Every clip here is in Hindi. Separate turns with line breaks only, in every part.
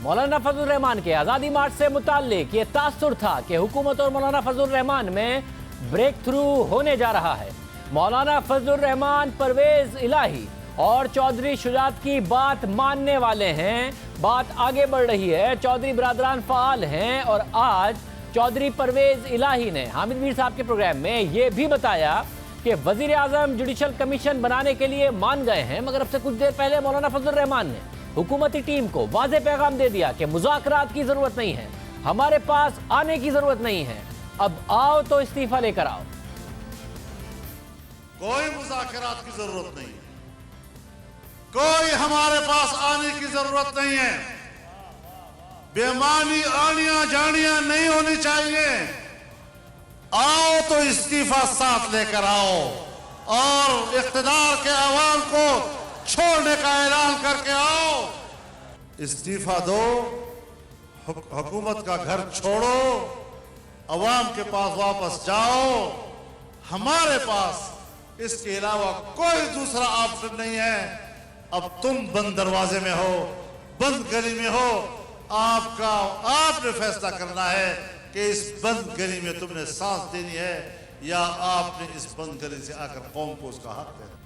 मौलाना फजलुर रहमान के आज़ादी मार्च से मुताल्लिक ये तासुर था कि हुकूमत और मौलाना फजलुर रहमान में ब्रेक थ्रू होने जा रहा है। मौलाना फजलुर रहमान, परवेज इलाही और चौधरी शुजात की बात मानने वाले हैं। बात आगे बढ़ रही है, चौधरी बरादरान फ़ाल हैं और आज चौधरी परवेज इलाही ने हामिद मीर साहब के प्रोग्राम में ये भी बताया कि वजीर आजम जुडिशल कमीशन बनाने के लिए मान गए हैं, मगर अब से कुछ देर पहले मौलाना फजलुर रहमान ने हुकूमती टीम को वाज़े पैगाम दे दिया कि मुज़ाकरात की जरूरत नहीं है, हमारे पास आने की जरूरत नहीं है, अब आओ तो इस्तीफा लेकर आओ।
कोई मुज़ाकरात की जरूरत नहीं है, कोई हमारे पास आने की जरूरत नहीं है। बेमानी आनियां जानियां नहीं होनी चाहिए। आओ तो इस्तीफा साथ लेकर आओ और इख्तिदार के अवाम को छोड़ने का ऐलान करके आओ। इस्तीफा दो, हुकूमत का घर छोड़ो, अवाम के पास वापस जाओ। हमारे पास इसके अलावा कोई दूसरा ऑप्शन नहीं है। अब तुम बंद दरवाजे में हो, बंद गली में हो, आपने फैसला करना है कि इस बंद गली में तुमने सांस देनी है या आपने इस बंद गली से आकर कौम को उसका हक देना।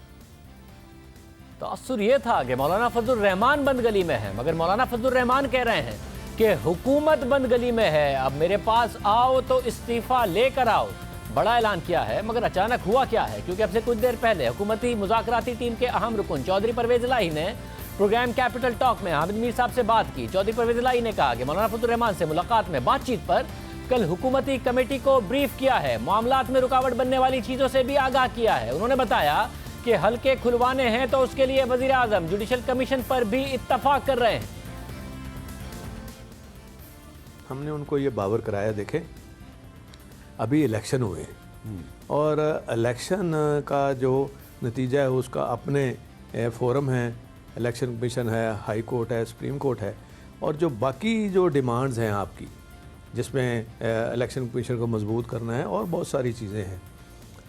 तासुर ये था कि मौलाना फजलुर रहमान बंद गली में है, मगर मौलाना फजलुर रहमान कह रहे हैं कि हुकूमत बंद गली में है, अब मेरे पास आओ तो इस्तीफा लेकर आओ। बड़ा ऐलान किया है, मगर अचानक हुआ क्या है? क्योंकि अब से कुछ देर पहले हुकूमती मुज़ाकराती टीम के अहम रुकन चौधरी परवेज इलाही ने प्रोग्राम कैपिटल टॉक में हामिद मीर साहब से बात की। चौधरी परवेज इलाही ने कहा कि मौलाना फजलुर रहमान से मुलाकात में बातचीत पर कल हुकूमती कमेटी को ब्रीफ किया है, मामलात में रुकावट बनने वाली चीज़ों से भी आगाह किया है। उन्होंने बताया कि हल्के खुलवाने हैं तो उसके लिए वजीर आजम जुडिशल कमीशन पर भी इत्तफाक कर रहे हैं।
हमने उनको ये बावर कराया, देखें अभी इलेक्शन हुए और इलेक्शन का जो नतीजा है उसका अपने फोरम है, इलेक्शन कमीशन है, हाई कोर्ट है, सुप्रीम कोर्ट है, और जो बाकी जो डिमांड्स हैं आपकी, जिसमें इलेक्शन कमीशन को मजबूत करना है और बहुत सारी चीज़ें हैं,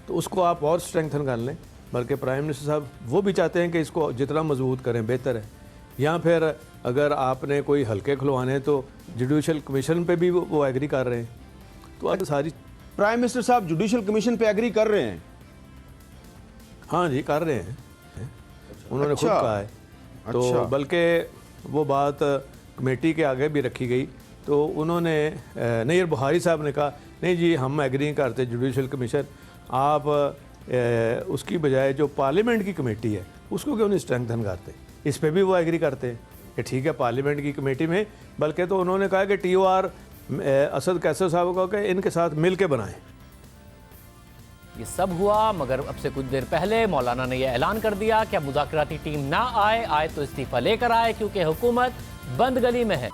तो उसको आप और स्ट्रेंथन कर लें। बल्कि प्राइम मिनिस्टर साहब वो भी चाहते हैं कि इसको जितना मजबूत करें बेहतर है। या फिर अगर आपने कोई हल्के खुलवाने हैं तो जुडिशल कमीशन पे भी वो एग्री कर रहे हैं। तो आज सारी
प्राइम मिनिस्टर साहब जुडिशल कमीशन पे एग्री कर रहे हैं?
हाँ जी, कर रहे हैं, उन्होंने खुद कहा है। तो बल्कि वो बात कमेटी के आगे भी रखी गई, तो उन्होंने नैयर बुखारी साहब ने कहा नहीं जी हम एग्री करते जुडिशल कमीशन, आप उसकी बजाय जो पार्लियामेंट की कमेटी है उसको क्यों नहीं स्ट्रेंथन करते। इस पे भी वो एग्री करते हैं कि ठीक है पार्लियामेंट की कमेटी में, बल्कि तो उन्होंने कहा कि TOR असद कैसर साहब को कि इनके साथ मिल के बनाएं।
ये सब हुआ, मगर अब से कुछ देर पहले मौलाना ने यह ऐलान कर दिया कि अब मुज़ाकराती टीम ना आए तो इस्तीफा लेकर आए, क्योंकि हुकूमत बंद गली में है।